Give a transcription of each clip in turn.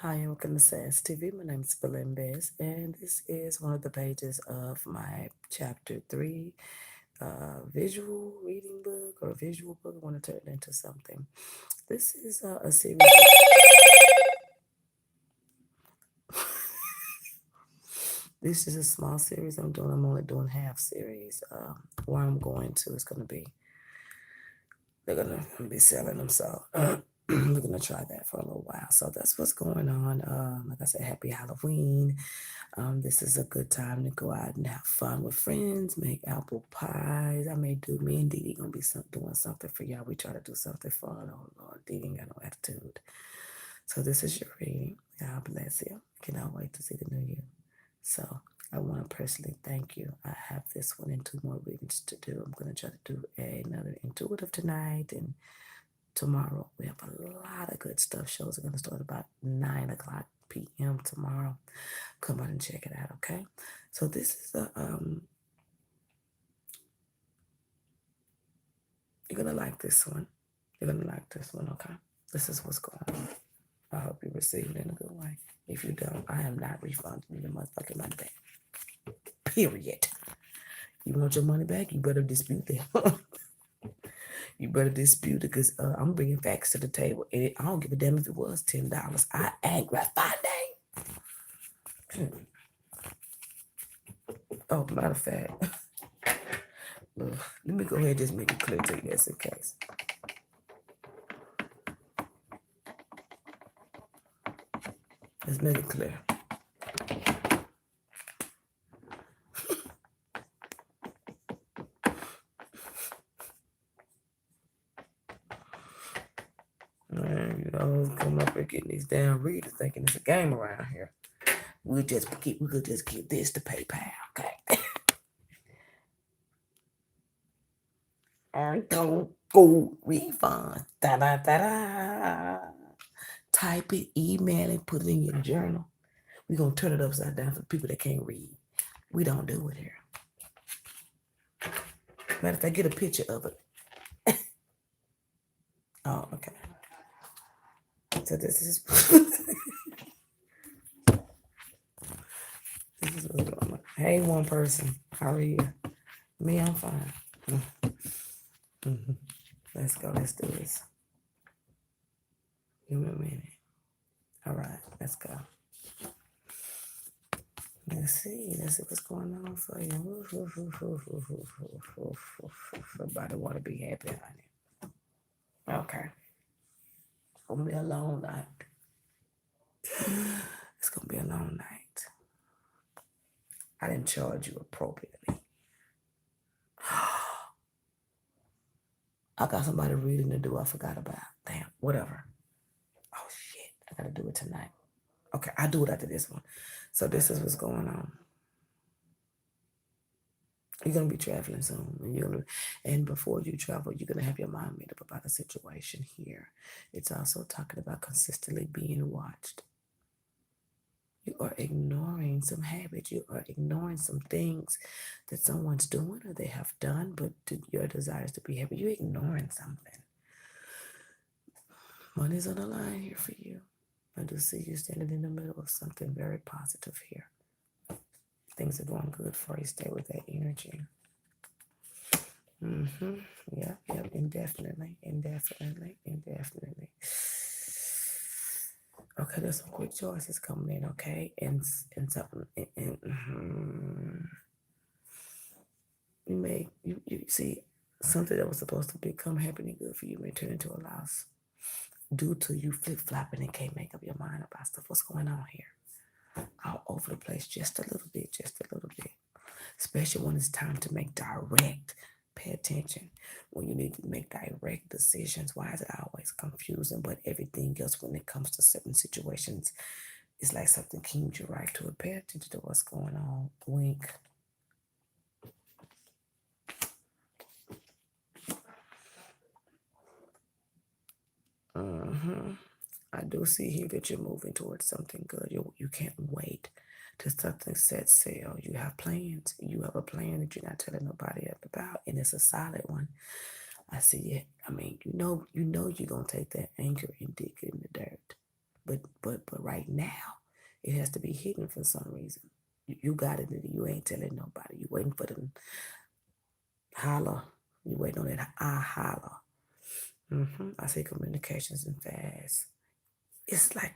Hi, and welcome to SAS TV. My name is Belimbez, and this is one of the pages of my chapter 3 visual reading book or visual book. I want to turn it into something. This is a series. This is a small series I'm doing. I'm only doing half series. Where I'm going to is going to be, they're going to be selling them. So we're going to try that for a little while. So that's what's going on. Like I said, happy Halloween. This is a good time to go out and have fun with friends, make apple pies. I may do, me and Dee gonna be doing something for y'all. We try to do something fun. Oh Lord, Dee ain't got no attitude. So this is your reading. God bless you. Cannot wait to see the new year. So I want to personally thank you. I have this one and two more readings to do. I'm gonna try to do another intuitive tonight and tomorrow. We have a lot of good stuff. Shows are gonna start about 9 o'clock p.m. tomorrow. Come out and check it out, okay? So this is a you're gonna like this one. You're gonna like this one, okay? This is what's going on. I hope you receive it in a good way. If you don't, I am not refunding you your motherfucking money back. Period. You want your money back? You better dispute that. You better dispute it because I'm bringing facts to the table. And I don't give a damn if it was $10. I ain't refunding. Oh, matter of fact, let me go ahead and just make it clear to you just in case. Let's make it clear. Man, you know, coming up here getting these damn readers thinking it's a game around here. We could just give this to PayPal, okay? I don't go refund. Da da da da. Type it, email it, put it in your journal. We're gonna turn it upside down for the people that can't read. We don't do it here. Matter of fact, get a picture of it. Oh, okay. So this is this is what's going on. Hey, one person, how are you? Me, I'm fine. Mhm. Let's go. Let's do this. Give me a minute. All right, let's go. Let's see. Let's see what's going on for you. Everybody want to be happy, honey. Okay. It's gonna be a long night. It's gonna be a long night. I didn't charge you appropriately. I got somebody reading to do I forgot about. Damn, whatever. Oh shit. I gotta do it tonight. Okay, I'll do it after this one. So this is what's going on. You're gonna be traveling soon, and and before you travel, you're gonna have your mind made up about the situation here. It's also talking about consistently being watched. You are ignoring some habits. You are ignoring some things that someone's doing or they have done, but your desires to be happy. You're ignoring something. Money's on the line here for you. I do see you standing in the middle of something very positive here. Things are going good for you. Stay with that energy. Mm-hmm. Yeah, indefinitely, indefinitely, indefinitely. Okay, there's some quick choices coming in, okay? And something, you may, you see, something that was supposed to become happening good for you may turn into a loss due to you flip-flopping and can't make up your mind about stuff. What's going on here? All over the place, just a little bit, just a little bit. Especially when it's time to make direct. Pay attention when you need to make direct decisions. Why is it always confusing? But everything else, when it comes to certain situations, it's like something keeps you right to it. Pay attention to what's going on. Wink. I do see here that you're moving towards something good. You can't wait till something set sail. You have plans. You have a plan that you're not telling nobody about, and it's a solid one. I see it. I mean, you know you're gonna take that anchor and dig it in the dirt. But right now, it has to be hidden for some reason. You got it, and you ain't telling nobody. You waiting for them holler. You waiting on that I holler. I say communications and fast. It's like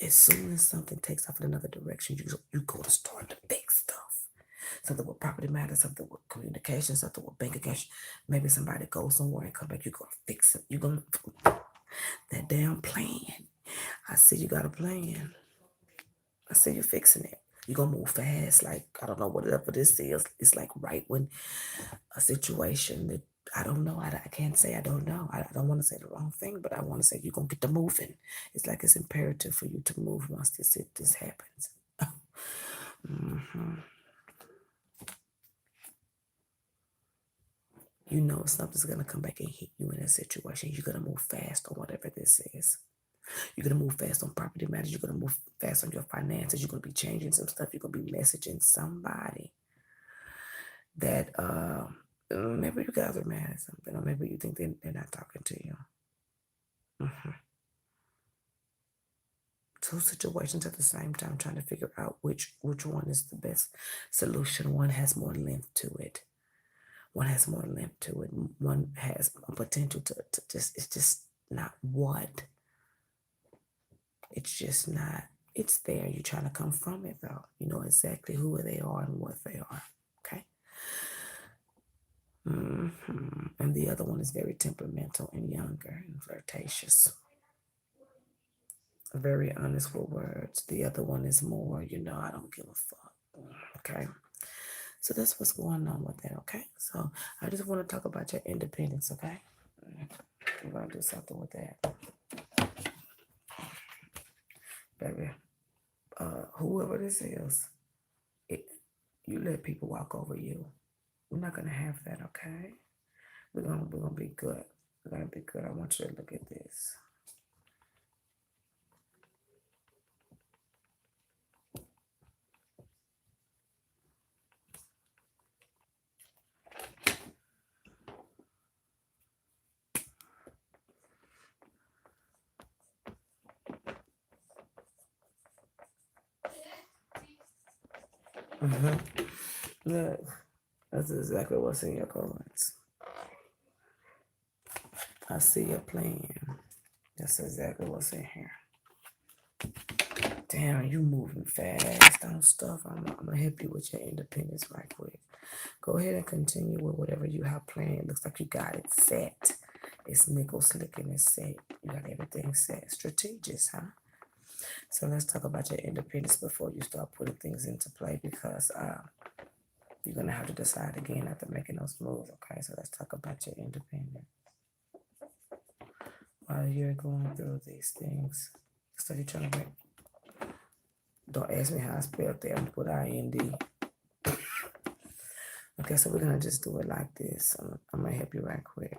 as soon as something takes off in another direction, you go to start to fix stuff. Something with property matters, something with communication, something with bank accounts. Maybe somebody goes somewhere and come back. You gonna fix it. You gonna that damn plan. I see you got a plan. I see you fixing it. You gonna move fast. Like I don't know whatever this is. It's like right when a situation that I don't know. I can't say I don't know. I don't want to say the wrong thing, but I want to say you're gonna get to moving. It's like it's imperative for you to move once this happens. You know something's gonna come back and hit you in a situation. You're gonna move fast on whatever this is. You're gonna move fast on property matters. You're gonna move fast on your finances. You're gonna be changing some stuff. You're gonna be messaging somebody that maybe you guys are mad at something, or maybe you think they're not talking to you. Two situations at the same time, trying to figure out which one is the best solution. One has more length to it. One has more length to it. One has a potential to just, it's just not what. It's just not, it's there. You're trying to come from it though. You know exactly who they are and what they are. Okay. And the other one is very temperamental and younger and flirtatious. Very honest with words. The other one is more, I don't give a fuck. Okay. So that's what's going on with that. Okay. So I just want to talk about your independence. Okay. I'm going to do something with that. Baby, whoever this is, you let people walk over you. We're not going to have that. Okay. We're gonna be good. We're gonna be good. I want you to look at this. Look, that's exactly what's in your cards. I see your plan. That's exactly what's in here. Damn, you moving fast on stuff. I'm gonna help you with your independence right quick. Go ahead and continue with whatever you have planned. It looks like you got it set. It's nickel slick and it's set. You got everything set. Strategic, huh? So let's talk about your independence before you start putting things into play, because you're gonna have to decide again after making those moves. Okay, so let's talk about your independence. While you're going through these things, so you're trying to make. Don't ask me how I spelled that with IND. Okay, so we're gonna just do it like this. I'm gonna help you right quick.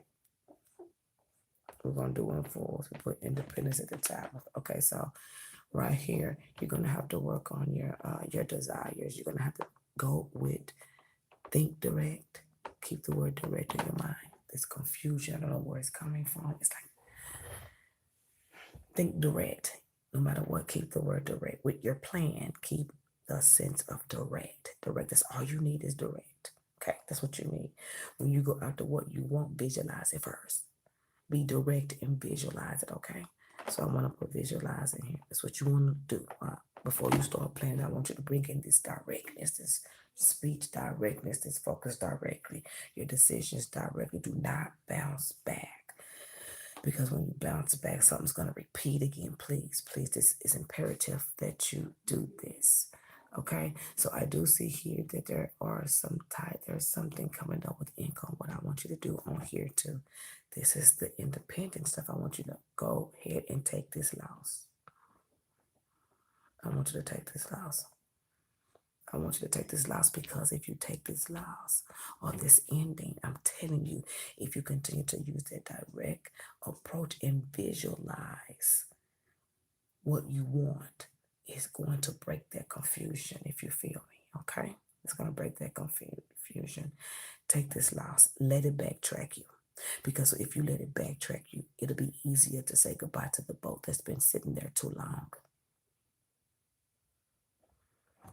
We're gonna do one for we put independence at the top. Okay, so right here, you're gonna have to work on your desires. You're gonna have to go with think direct. Keep the word direct in your mind. There's confusion. I don't know where it's coming from. It's like think direct. No matter what, keep the word direct. With your plan, keep the sense of direct. Direct. That's all you need is direct. Okay, that's what you need. When you go after what you want, visualize it first. Be direct and visualize it. Okay. So I want to put visualize in here. That's what you want to do. Before you start planning, I want you to bring in this directness, this speech directness, this focus directly, your decisions directly. Do not bounce back. Because when you bounce back, something's going to repeat again. Please, this is imperative that you do this. Okay, so I do see here that there's something coming up with income. What I want you to do on here too. This is the independent stuff. I want you to go ahead and take this loss. I want you to take this loss. I want you to take this loss, because if you take this loss or this ending, I'm telling you, if you continue to use that direct approach and visualize what you want, it's going to break that confusion, if you feel me, okay? It's going to break that confusion. Take this loss. Let it backtrack you. Because if you let it backtrack you, it'll be easier to say goodbye to the boat that's been sitting there too long.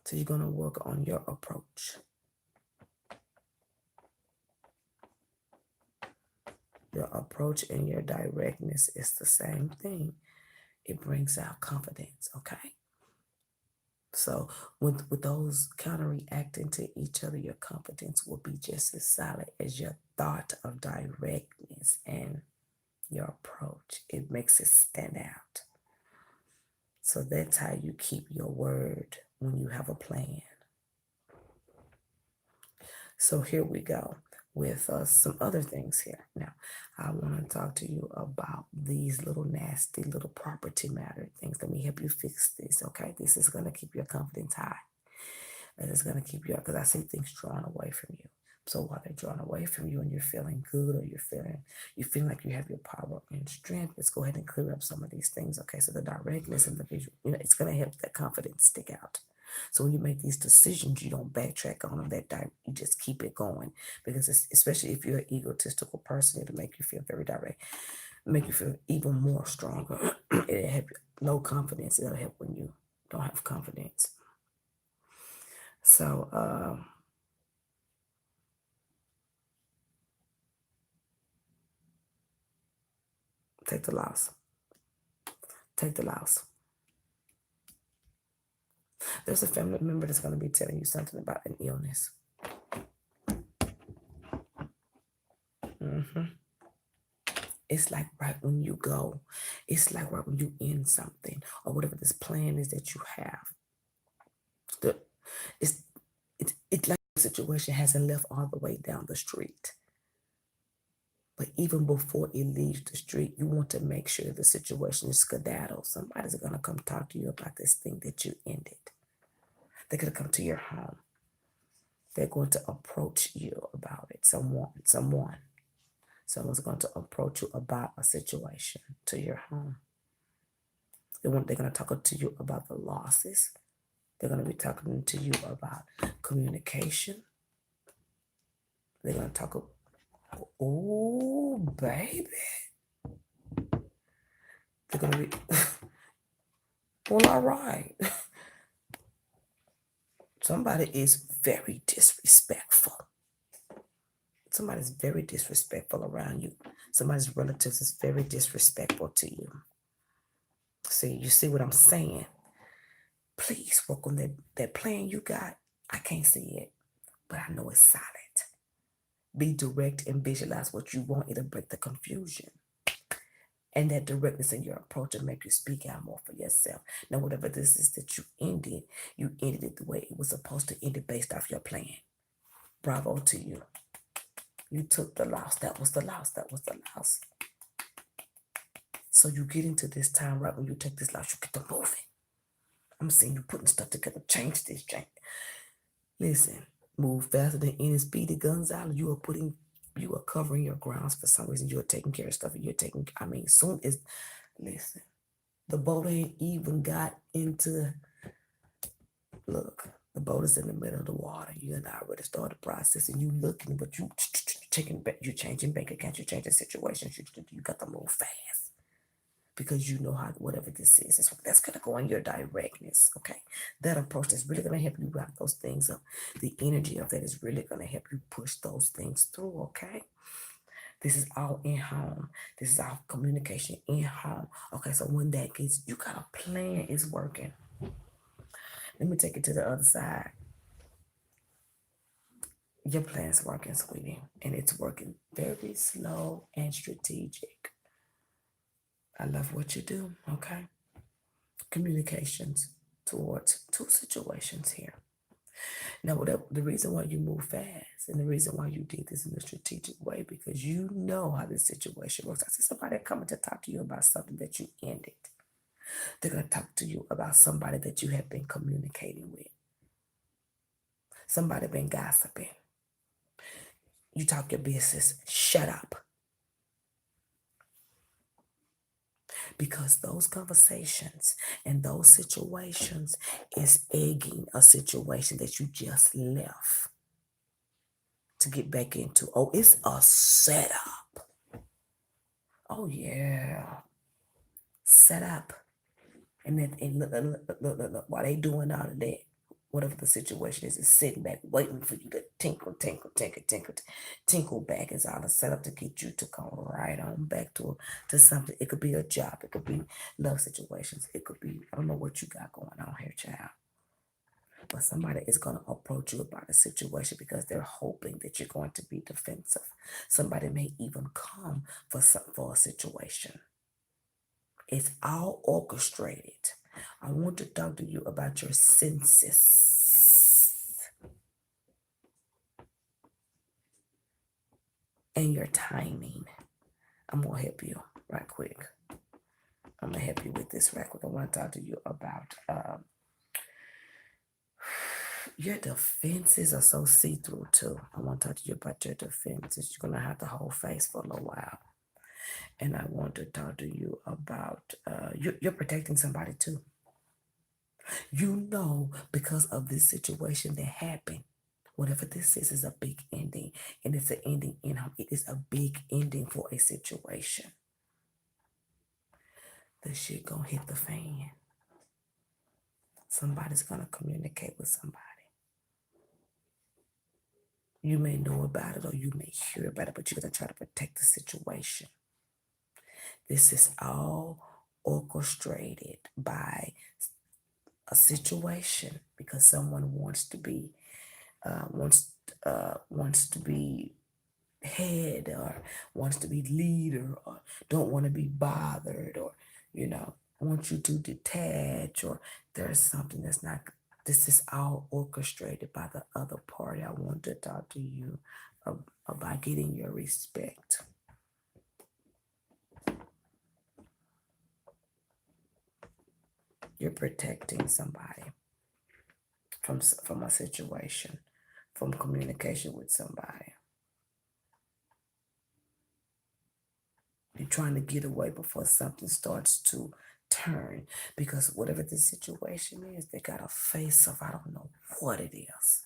So you're going to work on your approach. Your approach and your directness is the same thing. It brings out confidence, okay? So with those counteracting to each other, your confidence will be just as solid as your thought of directness and your approach. It makes it stand out. So that's how you keep your word when you have a plan. So here we go with some other things here. Now, I want to talk to you about these little nasty little property matter things. Let me help you fix this, okay? This is going to keep your confidence high. And it's going to keep you up because I see things drawn away from you. So while they're drawn away from you and you're feeling good or you feel like you have your power and strength, let's go ahead and clear up some of these things, okay? So the directness and the visual, it's going to help that confidence stick out. So when you make these decisions, you don't backtrack on them. You just keep it going because especially if you're an egotistical person, it'll make you feel very direct, make you feel even more stronger. It'll help you. No confidence. It'll help when you don't have confidence. So take the loss. Take the loss. There's a family member that's going to be telling you something about an illness. It's like right when you go, it's like right when you end something or whatever this plan is that you have. It's like the situation hasn't left all the way down the street. But even before it leaves the street, you want to make sure the situation is skedaddle. Somebody's going to come talk to you about this thing that you ended. They're going to come to your home. They're going to approach you about it. Someone's going to approach you about a situation to your home. They're going to talk to you about the losses. They're going to be talking to you about communication. They're going to talk, oh, baby. They're going to be, well, all right. Somebody is very disrespectful. Somebody's very disrespectful around you. Somebody's relatives is very disrespectful to you. See, you see what I'm saying? Please work on that plan you got. I can't see it, but I know it's solid. Be direct and visualize what you want. It'll break the confusion. And that directness in your approach will make you speak out more for yourself. Now, whatever this is that you ended it the way it was supposed to end it based off your plan. Bravo to you. You took the loss. That was the loss. That was the loss. So you get into this time right when you take this loss, you get to moving. I'm seeing you putting stuff together. Change this. Listen, move faster than any Speedy Gonzalez. You are covering your grounds for some reason. You are taking care of stuff. Listen, the boat ain't even got into, look, the boat is in the middle of the water. You and I already started the process and you looking, but you changing bank accounts, you changing situations. You got to move fast because you know how, whatever this is, that's going to go in your directness, okay? That approach is really going to help you wrap those things up. The energy of that is really going to help you push those things through, okay? This is all in home. This is all communication in home. Okay, so when that gets, you got a plan is working. Let me take it to the other side. Your plan's working, sweetie, and it's working very slow and strategic. I love what you do, okay? Communications towards two situations here. Now, the reason why you move fast and the reason why you did this in a strategic way, because you know how this situation works. I see somebody coming to talk to you about something that you ended. They're going to talk to you about somebody that you have been communicating with. Somebody been gossiping. You talk your business. Shut up. Because those conversations and those situations is egging a situation that you just left to get back into. Oh, it's a setup. Oh yeah. Set up. And then and look, while they doing all of that, whatever the situation is sitting back waiting for you to tinkle back. Is all set up to get you to come right on back to something. It could be a job, it could be love situations, it could be, I don't know what you got going on here, child. But somebody is going to approach you about a situation because they're hoping that you're going to be defensive. Somebody may even come for a situation. It's all orchestrated. I want to talk to you about your senses and your timing. I'm going to help you right quick. I'm going to help you with this right quick. I want to talk to you about your defenses are so see-through too. I want to talk to you about your defenses. You're going to have to hold face for a little while. And I want to talk to you about you're protecting somebody too. You know, because of this situation that happened, whatever this is a big ending, and it's an ending in him. It is a big ending for a situation. The shit gonna hit the fan. Somebody's gonna communicate with somebody. You may know about it or you may hear about it, but you're gonna try to protect the situation. This is all orchestrated by a situation because someone wants to be head or wants to be leader or don't want to be bothered or want you to detach or there's something that's not. This is all orchestrated by the other party. I want to talk to you about getting your respect. You're protecting somebody from a situation, from communication with somebody. You're trying to get away before something starts to turn because whatever the situation is, they got a face of I don't know what it is.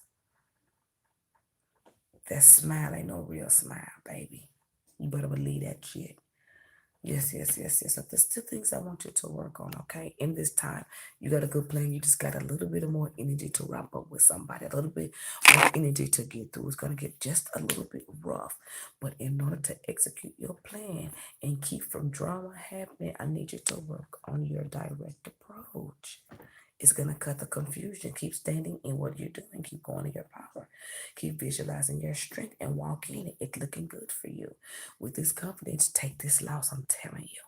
That smile ain't no real smile, baby. You better believe that shit. Yes. So there's two things I want you to work on, okay? In this time, you got a good plan. You just got a little bit of more energy to wrap up with somebody, a little bit more energy to get through. It's going to get just a little bit rough. But in order to execute your plan and keep from drama happening, I need you to work on your direct approach. It's going to cut the confusion. Keep standing in what you're doing. Keep going to your power. Keep visualizing your strength and walk in it. It's looking good for you. With this confidence, take this loss. I'm telling you.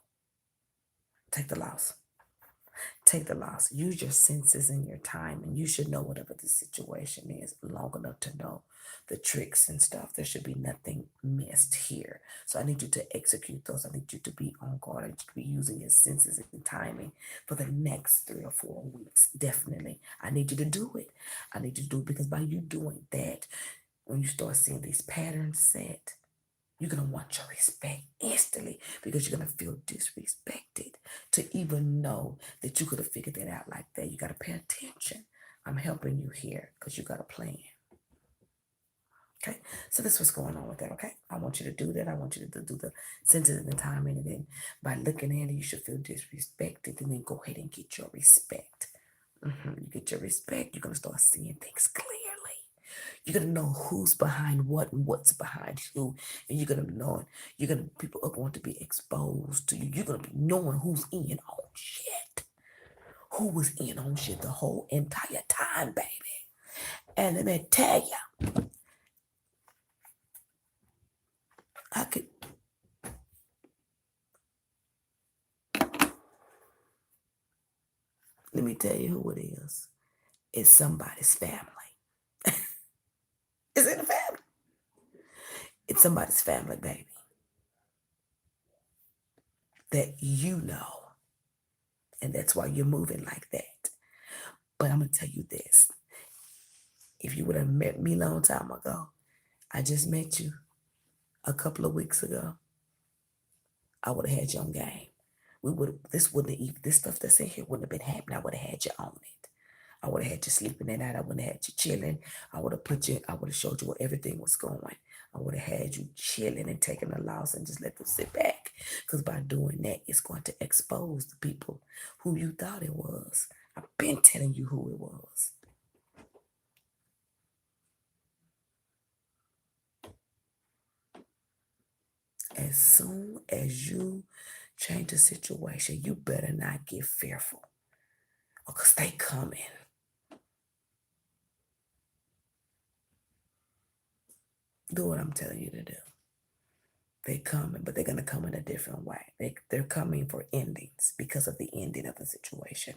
Take the loss. Take the loss. Use your senses and your time. And you should know whatever the situation is long enough to know the tricks and stuff. There should be nothing missed here. So I need you to execute those. I need you to be on guard. I need you to be using your senses and timing for the next 3 or 4 weeks. Definitely. I need you to do it. I need you to do it because by you doing that, when you start seeing these patterns set, you're going to want your respect instantly because you're going to feel disrespected to even know that you could have figured that out like that. You got to pay attention. I'm helping you here because you got a plan. Okay, so this is what's going on with that, okay? I want you to do that. I want you to do the senses and the timing, and then by looking at it, you should feel disrespected, and then go ahead and get your respect. You get your respect, you're going to start seeing things clearly. You're going to know who's behind what and what's behind who, and you're going to know it. People are going to be exposed to you. You're going to be knowing who's in on shit. Who was in on shit the whole entire time, baby. And let me tell you, let me tell you who it is. It's somebody's family. It's in the family. It's somebody's family, baby. That you know. And that's why you're moving like that. But I'm going to tell you this. If you would have met me a long time ago, I just met you a couple of weeks ago, I would have had you on game. This stuff that's in here wouldn't have been happening. I would have had you on it. I would have had you sleeping that night. I wouldn't have had you chilling. I would have showed you where everything was going. I would have had you chilling and taking a loss and just let them sit back Because by doing that, it's going to expose the people who you thought it was. I've been telling you who it was. As soon as you change the situation, you better not get fearful, because they coming. Do what I'm telling you to do. They coming, but they're gonna come in a different way. They're coming for endings because of the ending of the situation.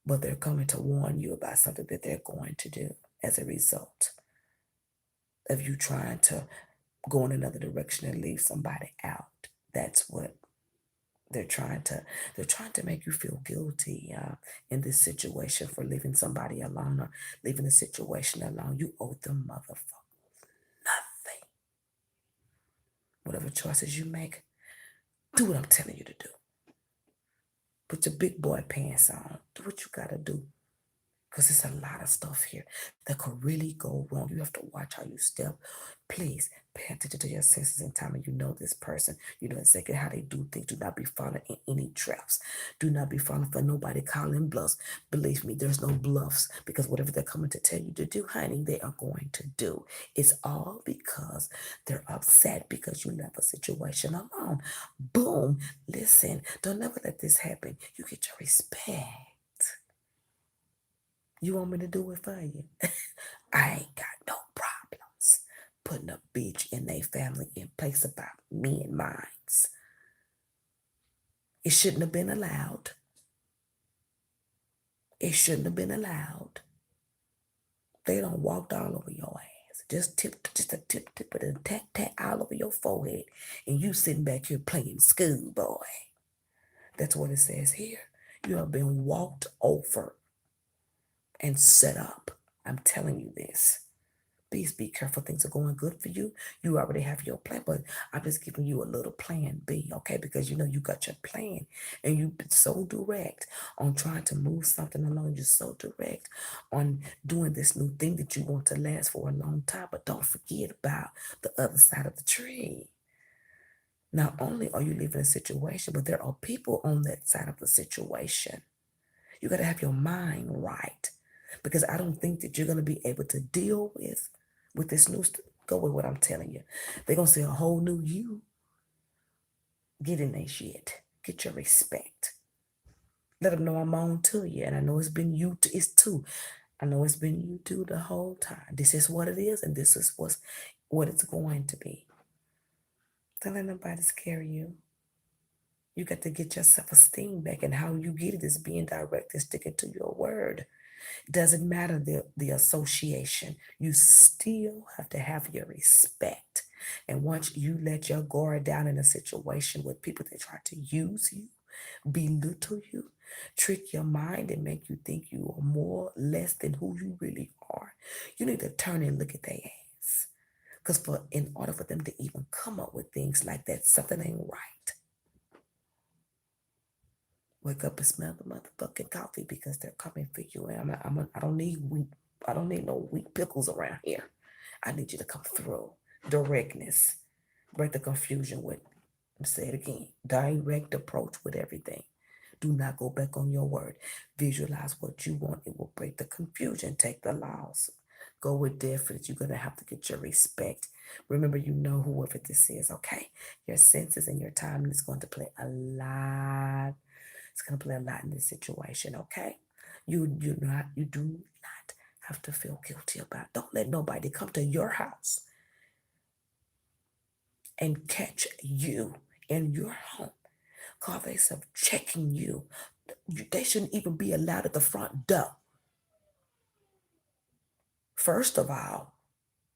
But they're coming to warn you about something that they're going to do as a result of you trying to go in another direction and leave somebody out. That's what they're trying to make you feel guilty in this situation for leaving somebody alone or leaving a situation alone. You owe them motherfucker nothing. Whatever choices you make, do what I'm telling you to do. Put your big boy pants on. Do what you gotta do. Because there's a lot of stuff here that could really go wrong. You have to watch how you step. Please pay attention to your senses and time, and you know this person. You know exactly how they do things. Do not be falling in any traps. Do not be falling for nobody calling bluffs. Believe me, there's no bluffs, because whatever they're coming to tell you to do, honey, they are going to do. It's all because they're upset because you left a situation alone. Boom. Listen, don't ever let this happen. You get your respect. You want me to do it for you? I ain't got no problems putting a bitch in their family in place about me and mine. It shouldn't have been allowed. It shouldn't have been allowed. They don't walked all over your ass. Just a tip of the tat all over your forehead. And you sitting back here playing schoolboy. That's what it says here. You have been walked over and set up. I'm telling you this. Please be careful. Things are going good for you. You already have your plan, but I'm just giving you a little plan B, okay? Because you know you got your plan, and you've been so direct on trying to move something along. You're so direct on doing this new thing that you want to last for a long time. But don't forget about the other side of the tree. Not only are you leaving a situation, but there are people on that side of the situation. You got to have your mind right, because I don't think that you're going to be able to deal with this new go with what I'm telling you. They're going to see a whole new you. Get in their shit. Get your respect. Let them know I'm on to you. And I know it's been you, it's two. I know it's been you two the whole time. This is what it is, and this is what it's going to be. Don't let nobody scare you. You got to get your self-esteem back, and how you get it is being direct and sticking to your word. Doesn't matter the association. You still have to have your respect. And once you let your guard down in a situation with people that try to use you, belittle you, trick your mind, and make you think you are more less than who you really are, you need to turn and look at their ass. Because in order for them to even come up with things like that, something ain't right. Wake up and smell the motherfucking coffee, because they're coming for you. And I don't need no weak pickles around here. I need you to come through. Directness. Break the confusion with, say it again, direct approach with everything. Do not go back on your word. Visualize what you want. It will break the confusion. Take the loss. Go with difference. You're going to have to get your respect. Remember, you know whoever this is, okay? Your senses and your timing is going to play a lot. It's going to play a lot in this situation, okay? You do not have to feel guilty about. Don't let nobody come to your house and catch you in your home. Call themselves checking you. They shouldn't even be allowed at the front door. First of all,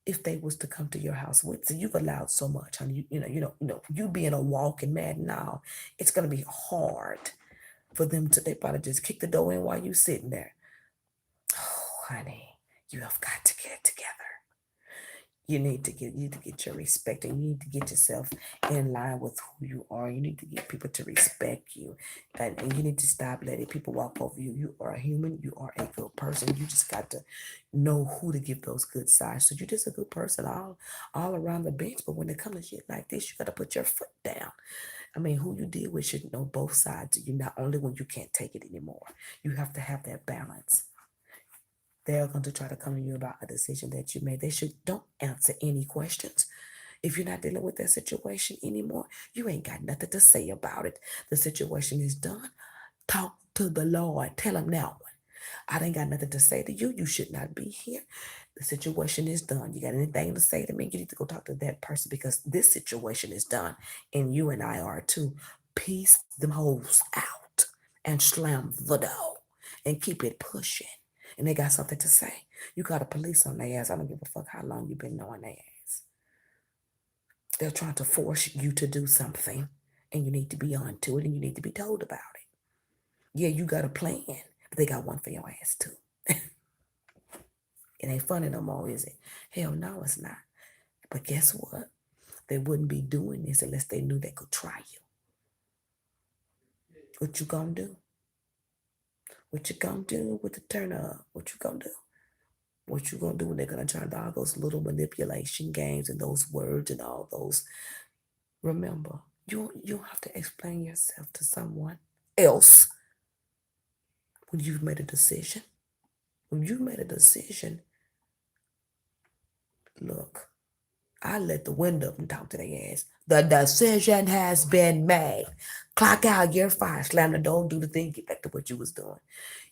if they was to come to your house with, so you've allowed so much, honey. You being a walking mad now, it's gonna be hard for them to. They probably just kick the door in while you sitting there. Oh, honey, you have got to get it together. You need to get your respect, and you need to get yourself in line with who you are. You need to get people to respect you, and you need to stop letting people walk over you. You are a human. You are a good person. You just got to know who to give those good sides. So you're just a good person all around the bench. But when it comes to shit like this, you got to put your foot down. I mean, who you deal with should know both sides of you, not only when you can't take it anymore. You have to have that balance. They're going to try to come to you about a decision that you made. Don't answer any questions. If you're not dealing with that situation anymore, you ain't got nothing to say about it. The situation is done. Talk to the Lord. Tell him now. I ain't got nothing to say to you. You should not be here. The situation is done. You got anything to say to me? You need to go talk to that person because this situation is done. And you and I are too. Piece them holes out and slam the door and keep it pushing. And they got something to say. You got a police on their ass. I don't give a fuck how long you've been knowing their ass. They're trying to force you to do something. And you need to be on to it and you need to be told about it. Yeah, you got a plan, but they got one for your ass too. It ain't funny no more, is it? Hell no, it's not. But guess what? They wouldn't be doing this unless they knew they could try you. What you gonna do? What you gonna do with the turn up? What you gonna do? What you gonna do when they're gonna try all those little manipulation games and those words and all those? Remember, you don't have to explain yourself to someone else when you've made a decision. When you've made a decision, look, I let the wind up and talk to their ass. The decision has been made. Clock out, you're fired. Slam the door, do the thing, get back to what you was doing.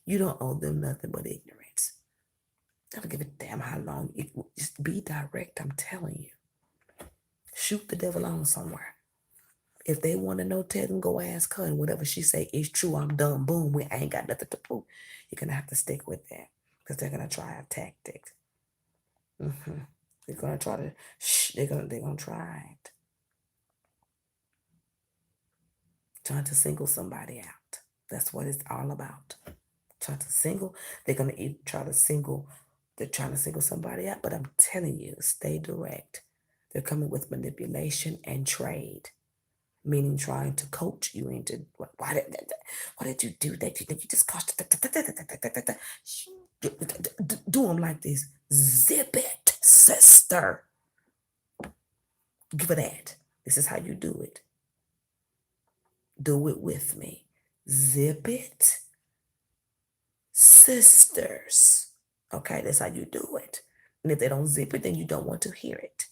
You don't owe them nothing but ignorance. I don't give a damn how long. Just be direct, I'm telling you. Shoot the devil on somewhere. If they want to know, tell them, go ask her, and whatever she say is true, I'm done. Boom, we ain't got nothing to prove. You're going to have to stick with that because they're going to try a tactic. They're going to try to, they're going to try it. Trying to single somebody out. That's what it's all about. Trying to single, they're going to try to single, they're trying to single somebody out, but I'm telling you, stay direct. They're coming with manipulation and trade, meaning trying to coach you into, why did you do that? You think you just cost, do them like this. Zip it, sister. Give it that. This is how you do it. Do it with me. Zip it, sisters. Okay, that's how you do it. And if they don't zip it, then you don't want to hear it.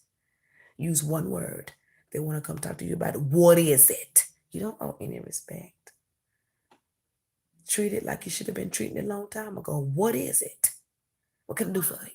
Use one word. They want to come talk to you about it. What is it? You don't owe any respect. Treat it like you should have been treating it a long time ago. What is it? What can I do for you?